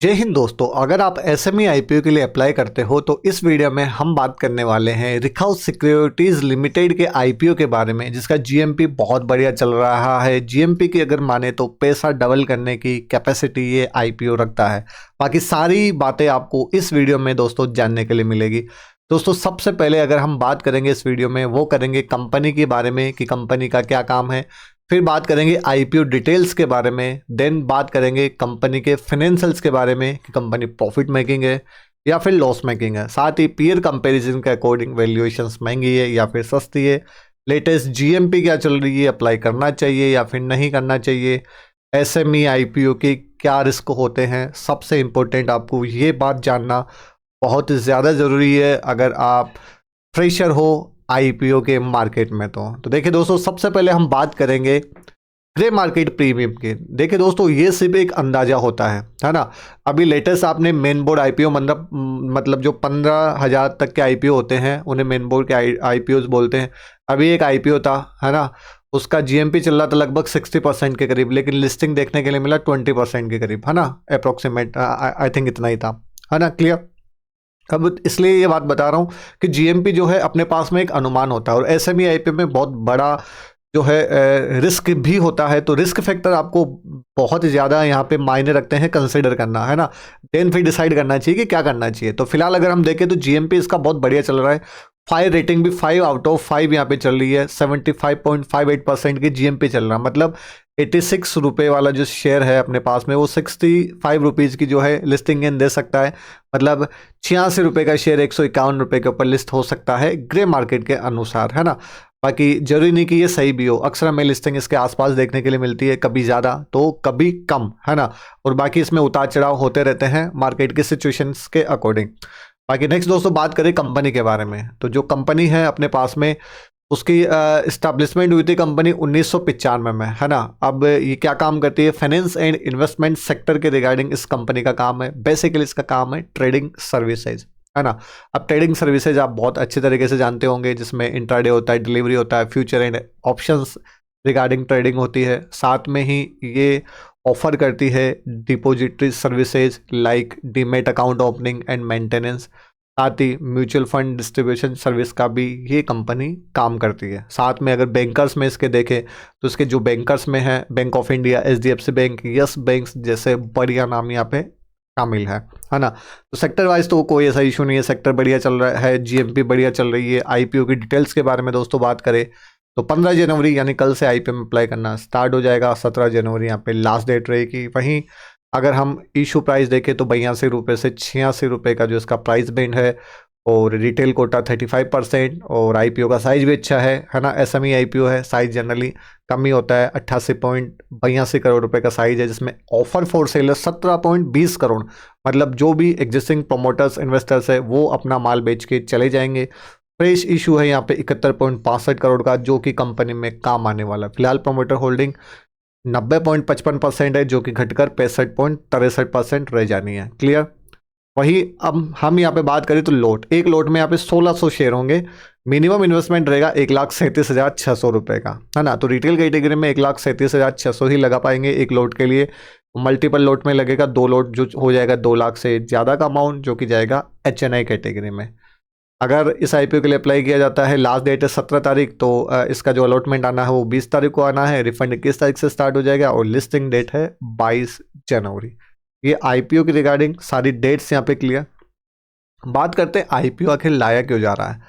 जय हिंद दोस्तों। अगर आप एसएमई आईपीओ के लिए अप्लाई करते हो तो इस वीडियो में हम बात करने वाले हैं रिखाउ सिक्योरिटीज लिमिटेड के आईपीओ के बारे में, जिसका जीएमपी बहुत बढ़िया चल रहा है। जीएमपी की अगर माने तो पैसा डबल करने की कैपेसिटी ये आईपीओ रखता है। बाकी सारी बातें आपको इस वीडियो में दोस्तों जानने के लिए मिलेगी। दोस्तों सबसे पहले अगर हम बात करेंगे इस वीडियो में, वो करेंगे कंपनी के बारे में कि कंपनी का क्या काम है। फिर बात करेंगे आईपीओ डिटेल्स के बारे में। देन बात करेंगे कंपनी के फाइनेंशियल्स के बारे में कि कंपनी प्रॉफिट मेकिंग है या फिर लॉस मेकिंग है। साथ ही पीयर कंपैरिजन के अकॉर्डिंग वैल्यूएशंस महंगी है या फिर सस्ती है। लेटेस्ट जीएमपी क्या चल रही है, अप्लाई करना चाहिए या फिर नहीं करना चाहिए। एसएमई आईपीओ के क्या रिस्क होते हैं, सबसे इम्पोर्टेंट आपको ये बात जानना बहुत ज़्यादा ज़रूरी है अगर आप फ्रेशर हो आईपीओ के मार्केट में। तो देखिए दोस्तों, सबसे पहले हम बात करेंगे ग्रे मार्केट प्रीमियम के। देखिए दोस्तों, ये सिर्फ एक अंदाजा होता है ना। अभी लेटेस्ट आपने मेन बोर्ड आईपीओ मतलब जो 15,000 तक के आईपीओ होते हैं उन्हें मेन बोर्ड के आईपीओ बोलते हैं। अभी एक आईपीओ था, है ना, उसका जीएमपी चल रहा था लगभग 60% के करीब, लेकिन लिस्टिंग देखने के लिए मिला 20% के करीब, है ना, अप्रोक्सीमेट आई थिंक इतना ही था, है ना, क्लियर। अब इसलिए ये बात बता रहा हूँ कि जीएमपी जो है अपने पास में एक अनुमान होता है और एसएमई आईपीओ में बहुत बड़ा जो है रिस्क भी होता है। तो रिस्क फैक्टर आपको बहुत ज़्यादा यहाँ पे मायने रखते हैं, कंसिडर करना, है ना। देन फिर डिसाइड करना चाहिए कि क्या करना चाहिए। तो फिलहाल अगर हम देखें तो जीएमपी इसका बहुत बढ़िया चल रहा है। 5 रेटिंग भी 5/5 यहाँ पे चल रही है। 75.58% की जीएमपी चल रहा है, मतलब 86 रुपये वाला जो शेयर है अपने पास में, वो 65 रुपीज़ की जो है लिस्टिंग गेन दे सकता है। मतलब 86 रुपये का शेयर 151 रुपये के ऊपर लिस्ट हो सकता है ग्रे मार्केट के अनुसार, है ना। बाकी जरूरी नहीं कि ये सही भी हो, अक्सर हमें लिस्टिंग इसके आसपास देखने के लिए मिलती है, कभी ज़्यादा तो कभी कम, है ना। और बाकी इसमें उतार चढ़ाव होते रहते हैं मार्केट के सिचुएशंस के अकॉर्डिंग। बाकी नेक्स्ट दोस्तों बात करें कंपनी के बारे में, तो जो कंपनी है अपने पास में उसकी इस्टेब्लिशमेंट हुई थी कंपनी 1995 में, है ना। अब ये क्या काम करती है, फाइनेंस एंड इन्वेस्टमेंट सेक्टर के रिगार्डिंग इस कंपनी का काम है। बेसिकली इसका काम है ट्रेडिंग सर्विसेज, है ना। अब ट्रेडिंग सर्विसेज आप बहुत अच्छे तरीके से जानते होंगे, जिसमें इंट्राडे होता है, डिलीवरी होता है, future and options regarding trading होती है। साथ में ही ये ऑफर करती है depository services like demat account opening and maintenance. साथ ही म्यूचुअल फंड डिस्ट्रीब्यूशन सर्विस का भी ये कंपनी काम करती है। साथ में अगर बैंकर्स में इसके देखें तो इसके जो बैंकर्स में है, bank of India, HDFC bank, yes bank जैसे बढ़िया नाम यहाँ पे शामिल है ना। तो सेक्टर वाइज तो कोई ऐसा इशू नहीं है, सेक्टर बढ़िया चल रहा है, जीएमपी बढ़िया चल रही है। आईपीओ की डिटेल्स के बारे में दोस्तों बात करें तो 15 जनवरी यानी कल से आईपीओ में अप्लाई करना स्टार्ट हो जाएगा। 17 जनवरी यहाँ पे लास्ट डेट रहेगी। वहीं अगर हम इशू प्राइस देखें तो 82 रुपये से 86 रुपये का जो इसका प्राइस बैंड है, और रिटेल कोटा 35%, और आईपीओ का साइज भी अच्छा है ना। एसएमई आईपीओ है, साइज जनरली कम ही होता है। 88.82 करोड़ रुपए का साइज है, जिसमें ऑफर फॉर सेलर 17.20 करोड़, मतलब जो भी एग्जिस्टिंग प्रोमोटर्स इन्वेस्टर्स है वो अपना माल बेच के चले जाएंगे। फ्रेश इशू है यहाँ पे 71.65 करोड़ का, जो कि कंपनी में काम आने वाला है। फिलहाल प्रोमोटर होल्डिंग 90.55% है, जो कि घटकर 65.63% रह जानी है, क्लियर। वही अब हम यहाँ पे बात करें तो लोट, एक लोट में यहाँ पे 1600 शेयर होंगे। मिनिमम इन्वेस्टमेंट रहेगा 1,37,600 रुपये का, है ना। तो रिटेल कैटेगरी में 1,37,600 ही लगा पाएंगे एक लोट के लिए। मल्टीपल लोट में लगेगा 2 लोट, जो हो जाएगा 2 लाख से ज़्यादा का अमाउंट, जो कि जाएगा एचएनआई कैटेगरी में। अगर इस आईपीओ के लिए अप्लाई किया जाता है, लास्ट डेट है 17 तारीख, तो इसका जो अलॉटमेंट आना है वो 20 तारीख को आना है। रिफंड 21 तारीख से स्टार्ट हो जाएगा और लिस्टिंग डेट है 22 जनवरी। ये आईपीओ की रिगार्डिंग सारी डेट्स यहाँ पे क्लियर। बात करते हैं आईपीओ आखिर लाया क्यों जा रहा है।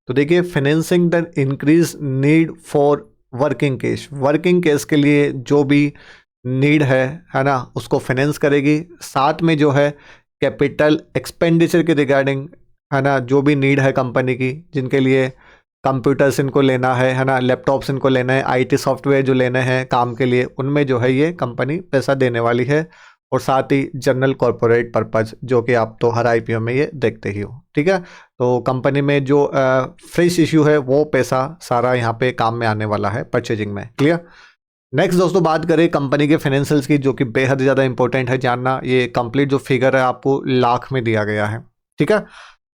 तो देखिए, financing the increase need for working cash. Working cash के लिए जो भी नीड है ना, उसको फाइनेंस करेगी। साथ में जो है कैपिटल एक्सपेंडिचर के रिगार्डिंग, है ना, जो भी नीड है कंपनी की, जिनके लिए कंप्यूटर्स इनको लेना है ना, लैपटॉप्स इनको लेना है, आईटी सॉफ्टवेयर जो लेने हैं काम के लिए, उनमें जो है ये कंपनी पैसा देने वाली है। और साथ ही जनरल कॉरपोरेट पर्पज, जो कि आप तो हर आईपीओ में ये देखते ही हो, ठीक है। तो कंपनी में जो फ्रेश इशू है वो पैसा सारा यहाँ पे काम में आने वाला है परचेजिंग में, क्लियर। नेक्स्ट दोस्तों बात करें कंपनी के फाइनेंशियल्स की, जो कि बेहद ज़्यादा इंपॉर्टेंट है जानना। ये कंप्लीट जो फिगर है आपको लाख में दिया गया है, ठीक है।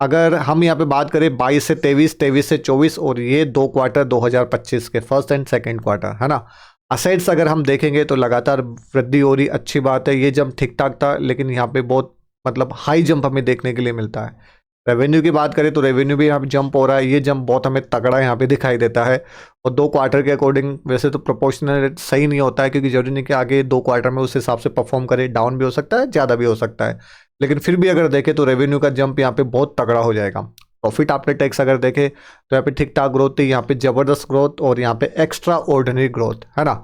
अगर हम यहाँ पे बात करें 22 से 23, 23 से 24, और ये 2 क्वार्टर 2025 के फर्स्ट एंड सेकंड क्वार्टर, है ना। असेट्स अगर हम देखेंगे तो लगातार वृद्धि हो रही, अच्छी बात है। ये जंप ठीक ठाक था, लेकिन यहाँ पे बहुत मतलब हाई जंप हमें देखने के लिए मिलता है। रेवेन्यू की बात करें तो रेवेन्यू भी यहाँ पे जंप हो रहा है, ये जंप बहुत हमें तगड़ा यहाँ पे दिखाई देता है। और 2 क्वार्टर के अकॉर्डिंग वैसे तो प्रोपोर्शनल सही नहीं होता है, क्योंकि जरूरी नहीं कि आगे 2 क्वार्टर में उस हिसाब से परफॉर्म करे, डाउन भी हो सकता है, ज़्यादा भी हो सकता है। लेकिन फिर भी अगर देखें तो रेवेन्यू का जंप यहाँ पे बहुत तगड़ा हो जाएगा। प्रॉफिट आफ्टर टैक्स अगर देखें तो यहाँ पे ठीक ठाक ग्रोथ थी, यहाँ पे जबरदस्त ग्रोथ और यहाँ पे एक्स्ट्रा ऑर्डिनरी ग्रोथ है ना।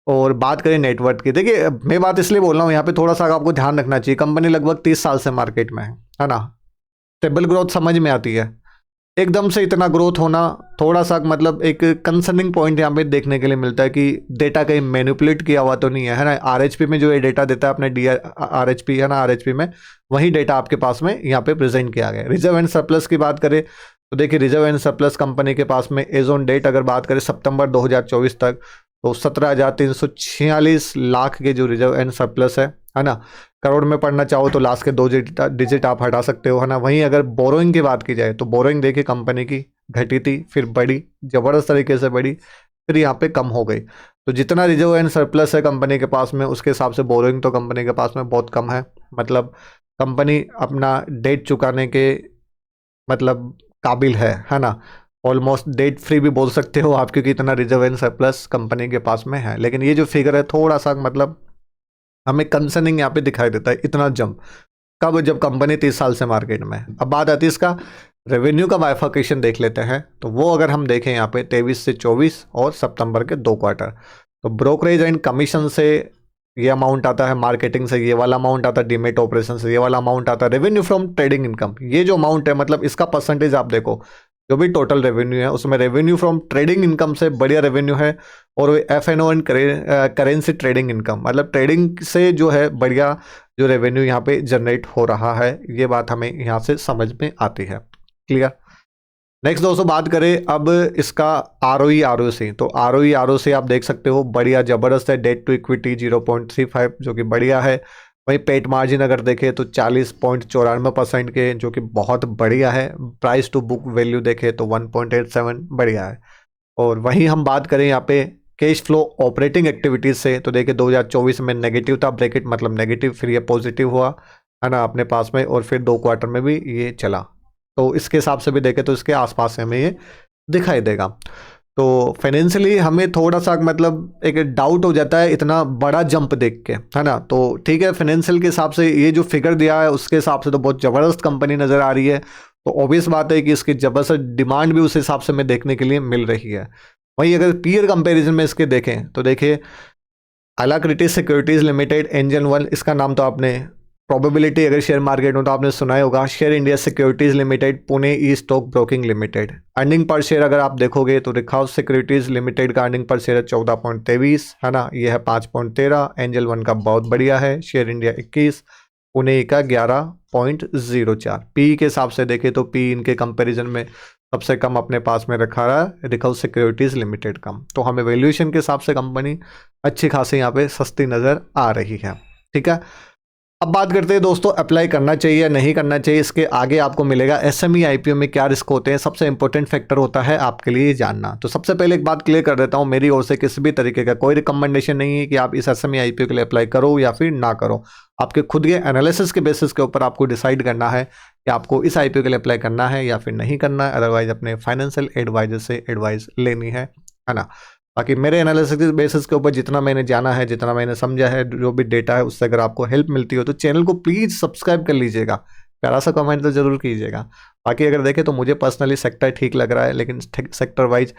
और बात करें नेटवर्थ की, देखिए मैं बात इसलिए बोल रहा हूँ यहाँ पे थोड़ा सा आपको ध्यान रखना चाहिए। कंपनी लगभग 30 साल से मार्केट में है ना। स्टेबल ग्रोथ समझ में आती है, एकदम से इतना ग्रोथ होना थोड़ा सा मतलब एक कंसर्निंग पॉइंट यहाँ पे देखने के लिए मिलता है कि डेटा कहीं मैनिपुलेट किया हुआ तो नहीं है ना। आरएचपी में जो ये डेटा देता है अपने डी आरएचपी है ना, आरएचपी में वही डेटा आपके पास में यहाँ पे प्रेजेंट किया गया है। रिजर्व एंड सरप्लस की बात करें तो देखिए रिजर्व एंड सरप्लस कंपनी के पास में एज ऑन डेट अगर बात करें सितंबर 2024 तक तो 17,346 लाख के जो रिजर्व एंड सरप्लस है ना। करोड़ में पढ़ना चाहो तो लास्ट के 2 डिजिट आप हटा सकते हो है ना। वहीं अगर बोरोइंग की बात की जाए तो बोरोइंग देखिए कंपनी की घटी थी, फिर बढ़ी, जबरदस्त तरीके से बढ़ी, फिर यहाँ पे कम हो गई। तो जितना रिजर्व एंड सरप्लस है कंपनी के पास में उसके हिसाब से बोरोइंग तो कंपनी के पास में बहुत कम है। मतलब कंपनी अपना डेट चुकाने के मतलब काबिल है ना। ऑलमोस्ट डेट फ्री भी बोल सकते हो आप, क्योंकि इतना रिजर्व एंड सरप्लस कंपनी के पास में है। लेकिन ये जो फिगर है थोड़ा सा मतलब हमें कंसर्निंग यहाँ पे दिखाई देता है, इतना जंप कब, जब कंपनी 30 साल से मार्केट में है। अब बात आती है इसका रेवेन्यू का बाइफर्केशन देख लेते हैं। तो वो अगर हम देखें यहाँ पे 23 से 24 और सितंबर के 2 क्वार्टर, तो ब्रोकरेज एंड कमीशन से ये अमाउंट आता है, मार्केटिंग से ये वाला अमाउंट आता है, डीमेट ऑपरेशन से ये वाला अमाउंट आता है, रेवेन्यू फ्रॉम ट्रेडिंग इनकम ये जो अमाउंट है मतलब इसका परसेंटेज आप देखो, जो भी टोटल रेवेन्यू है उसमें रेवेन्यू फ्रॉम ट्रेडिंग इनकम से बढ़िया रेवेन्यू है। और F&O and currency trading income मतलब ट्रेडिंग से जो है बढ़िया जो रेवेन्यू यहाँ पे जनरेट हो रहा है, ये बात हमें यहाँ से समझ में आती है। क्लियर। नेक्स्ट दोस्तों बात करें अब इसका ROE ROC, तो ROE ROC आप देख सकते हो बढ़िया जबरदस्त है। डेट टू इक्विटी 0.35 जो कि बढ़िया है। वहीं पेट मार्जिन अगर देखें तो 40.94% के, जो कि बहुत बढ़िया है। प्राइस टू बुक वैल्यू देखें तो 1.87 बढ़िया है। और वहीं हम बात करें यहाँ पे कैश फ्लो ऑपरेटिंग एक्टिविटीज से, तो देखिए 2024 में नेगेटिव था, ब्रैकेट मतलब नेगेटिव, फिर ये पॉजिटिव हुआ है ना अपने पास में, और फिर 2 क्वार्टर में भी ये चला। तो इसके हिसाब से भी देखें तो इसके आसपास से हमें ये दिखाई देगा। तो फाइनेंशियली हमें थोड़ा सा मतलब एक डाउट हो जाता है इतना बड़ा जंप देख के है ना। तो ठीक है, फाइनेंशियल के हिसाब से ये जो फिगर दिया है उसके हिसाब से तो बहुत ज़बरदस्त कंपनी नज़र आ रही है। तो ऑब्वियस बात है कि इसकी ज़बरदस्त डिमांड भी उस हिसाब से हमें देखने के लिए मिल रही है। वहीं अगर पीयर कंपैरिजन में इसके देखें तो देखिए अलाक्रिटी सिक्योरिटीज़ लिमिटेड, एंजल वन, इसका नाम तो आपने प्रोबेबिलिटी अगर शेयर मार्केट में तो आपने सुना ही होगा। Share India securities limited, Pune e stock broking limited. Earning per share अगर आप देखोगे तो रिखाउस सिक्योरिटीज़ लिमिटेड का अर्निंग पर शेयर है 14.23 है ना, ये है 5.13। एंजल वन का बहुत बढ़िया है, शेयर इंडिया 21, पुणे का 11.04। पी के हिसाब से देखें तो पी इनके कंपेरिजन में सबसे कम अपने पास में रखा रहा है रिखाउस सिक्योरिटीज़ लिमिटेड का। तो हमें वैल्यूएशन के हिसाब से कंपनी अच्छी खासी यहाँ पे सस्ती नज़र आ रही है। ठीक है, अब बात करते हैं दोस्तों अप्लाई करना चाहिए या नहीं करना चाहिए। इसके आगे आपको मिलेगा एसएमई आईपीओ में क्या रिस्क होते हैं, सबसे इंपॉर्टेंट फैक्टर होता है आपके लिए जानना। तो सबसे पहले एक बात क्लियर कर देता हूं, मेरी ओर से किसी भी तरीके का कोई रिकमेंडेशन नहीं है कि आप इस एसएमई आईपीओ के लिए अप्लाई करो या फिर ना करो। आपके खुद के एनालिसिस के बेसिस के ऊपर आपको डिसाइड करना है कि आपको इस आईपीओ के लिए अप्लाई करना है या फिर नहीं करना है। अदरवाइज अपने फाइनेंशियल एडवाइजर से एडवाइस लेनी है ना। बाकी मेरे एनालिसिस के बेसिस के ऊपर जितना मैंने जाना है, जितना मैंने समझा है, जो भी डेटा है उससे अगर आपको हेल्प मिलती हो तो चैनल को प्लीज़ सब्सक्राइब कर लीजिएगा, प्यारा सा कमेंट तो ज़रूर कीजिएगा। बाकी अगर देखें तो मुझे पर्सनली सेक्टर ठीक लग रहा है, लेकिन सेक्टर वाइज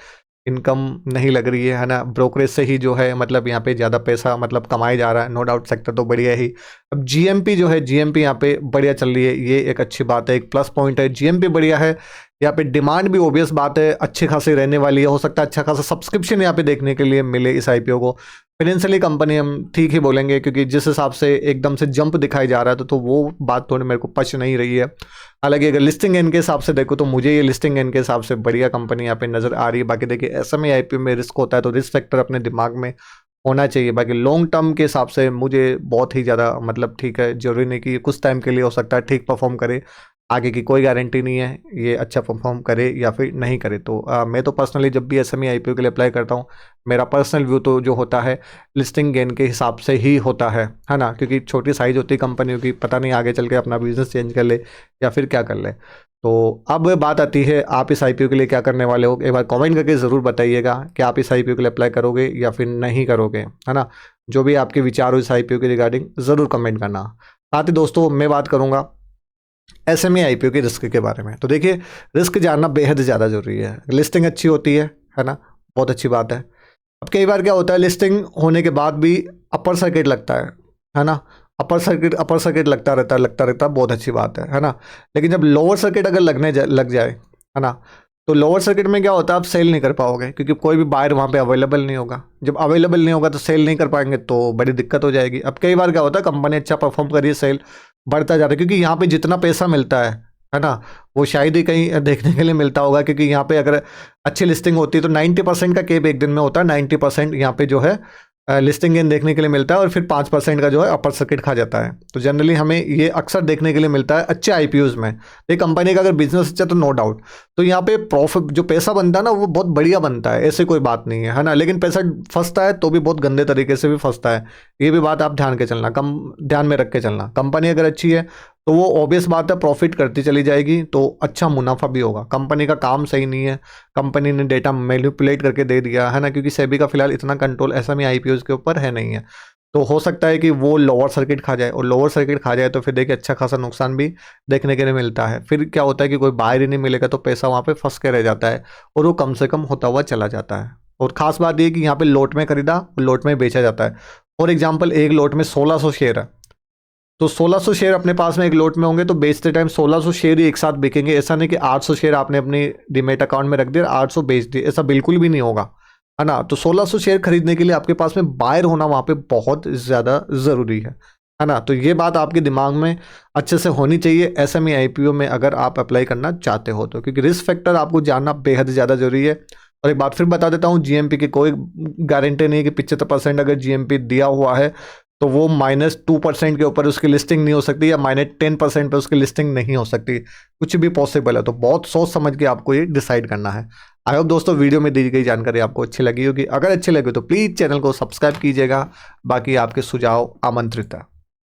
इनकम नहीं लग रही है ना। ब्रोकरेज से ही जो है मतलब यहाँ पे ज़्यादा पैसा मतलब कमाया जा रहा है, नो डाउट सेक्टर तो बढ़िया ही। अब जीएमपी जो है, जीएमपी यहाँ पे बढ़िया चल रही है, ये एक अच्छी बात है, एक प्लस पॉइंट है। जीएमपी बढ़िया है, यहाँ पे डिमांड भी ऑब्वियस बात है अच्छी खासी रहने वाली है। हो सकता है अच्छा खासा सब्सक्रिप्शन यहाँ पे देखने के लिए मिले इस आईपीओ को। फाइनेंशियली कंपनी हम ठीक ही बोलेंगे, क्योंकि जिस हिसाब से एकदम से जंप दिखाई जा रहा है तो वो बात थोड़ी मेरे को पच नहीं रही है। हालांकि अगर लिस्टिंग एन के हिसाब से देखो तो मुझे ये लिस्टिंग एन के हिसाब से बढ़िया कंपनी यहाँ पे नज़र आ रही है। बाकी देखिए एसएमई आईपीओ में रिस्क होता है तो रिस्क फैक्टर अपने दिमाग में होना चाहिए। बाकी लॉन्ग टर्म के हिसाब से मुझे बहुत ही ज़्यादा मतलब ठीक है, जरूरी नहीं कि कुछ टाइम के लिए हो सकता है ठीक परफॉर्म करे, आगे की कोई गारंटी नहीं है ये अच्छा परफॉर्म करे या फिर नहीं करे। तो मैं तो पर्सनली जब भी एसएमई आईपीओ के लिए अप्लाई करता हूँ, मेरा पर्सनल व्यू तो जो होता है लिस्टिंग गेन के हिसाब से ही होता है ना, क्योंकि छोटी साइज होती है कंपनियों की, पता नहीं आगे चल के अपना बिजनेस चेंज कर ले या फिर क्या कर ले। तो अब बात आती है आप इस आईपीओ के लिए क्या करने वाले हो। एक बार कमेंट करके ज़रूर बताइएगा कि आप इस आईपीओ के लिए अप्लाई करोगे या फिर नहीं करोगे, है ना। जो भी आपके विचार हो इस आईपीओ के रिगार्डिंग ज़रूर कमेंट करना। साथ ही दोस्तों मैं बात करूँगा एसएमई आईपीओ के रिस्क के बारे में। तो देखिए रिस्क जानना बेहद ज़्यादा ज़रूरी है। लिस्टिंग अच्छी होती है ना, बहुत अच्छी बात है। अब कई बार क्या होता है लिस्टिंग होने के बाद भी अपर सर्किट लगता है ना, अपर सर्किट लगता रहता, बहुत अच्छी बात है ना। लेकिन जब लोअर सर्किट अगर लग जाए, है ना, तो लोअर सर्किट में क्या होता है आप सेल नहीं कर पाओगे, क्योंकि कोई भी बायर वहाँ पे अवेलेबल नहीं होगा। जब अवेलेबल नहीं होगा तो सेल नहीं कर पाएंगे तो बड़ी दिक्कत हो जाएगी। अब कई बार क्या होता है कंपनी अच्छा परफॉर्म करिए, सेल बढ़ता जा रहा है, क्योंकि यहाँ पे जितना पैसा मिलता है ना, वो शायद ही कहीं देखने के लिए मिलता होगा। क्योंकि यहाँ पे अगर अच्छी लिस्टिंग होती है तो 90% का केप एक दिन में होता है, 90% यहाँ पे जो है लिस्टिंग गेन देखने के लिए मिलता है, और फिर 5% का जो है अपर सर्किट खा जाता है। तो जनरली हमें ये अक्सर देखने के लिए मिलता है अच्छे आईपीओज में। एक कंपनी का अगर बिजनेस अच्छा तो नो डाउट, तो यहाँ पे प्रॉफिट जो पैसा बनता है ना वो बहुत बढ़िया बनता है, ऐसे कोई बात नहीं है ना। लेकिन पैसा फंसता है तो भी बहुत गंदे तरीके से भी फंसता है, ये भी बात आप ध्यान में रख के चलना। कंपनी अगर अच्छी है तो वो ऑब्वियस बात है प्रॉफिट करती चली जाएगी, तो अच्छा मुनाफा भी होगा। कंपनी का काम सही नहीं है, कंपनी ने डेटा मैनिपुलेट करके दे दिया है ना, क्योंकि सेबी का फिलहाल इतना कंट्रोल एसएमई आईपीओज के ऊपर है नहीं है। तो हो सकता है कि वो लोअर सर्किट खा जाए, और लोअर सर्किट खा जाए तो फिर देखिए अच्छा खासा नुकसान भी देखने के लिए मिलता है। फिर क्या होता है कि कोई बाहर ही नहीं मिलेगा, तो पैसा वहाँ पे फंस के रह जाता है और वो कम से कम होता हुआ चला जाता है। और ख़ास बात ये कि यहाँ पे लोट में खरीदा और लोट में बेचा जाता है। फॉर एग्जाम्पल एक लोट में 1600 शेयर है, तो 1600 शेयर अपने पास में एक लोट में होंगे, तो बेचते टाइम 1600 शेयर ही एक साथ बिकेंगे। ऐसा नहीं कि 800 शेयर आपने अपनी डीमेट अकाउंट में रख दिया 800 बेच दिए, ऐसा बिल्कुल भी नहीं होगा, है ना। तो 1600 शेयर खरीदने के लिए आपके पास में बायर होना वहाँ पे बहुत ज़्यादा ज़रूरी है ना। तो ये बात आपके दिमाग में अच्छे से होनी चाहिए एसएमई आईपीओ में अगर आप अप्लाई करना चाहते हो तो, क्योंकि रिस्क फैक्टर आपको जानना बेहद ज़्यादा ज़रूरी है। और एक बात फिर बता देता हूँ, जीएमपी की कोई गारंटी नहीं है कि 75% अगर जीएमपी दिया हुआ है तो वो -2% के ऊपर उसकी लिस्टिंग नहीं हो सकती, या -10% पे उसकी लिस्टिंग नहीं हो सकती। कुछ भी पॉसिबल है, तो बहुत सोच समझ के आपको ये डिसाइड करना है। आई होप दोस्तों वीडियो में दी गई जानकारी आपको अच्छी लगी होगी। अगर अच्छी लगी तो प्लीज़ चैनल को सब्सक्राइब कीजिएगा। बाकी आपके सुझाव आमंत्रित है।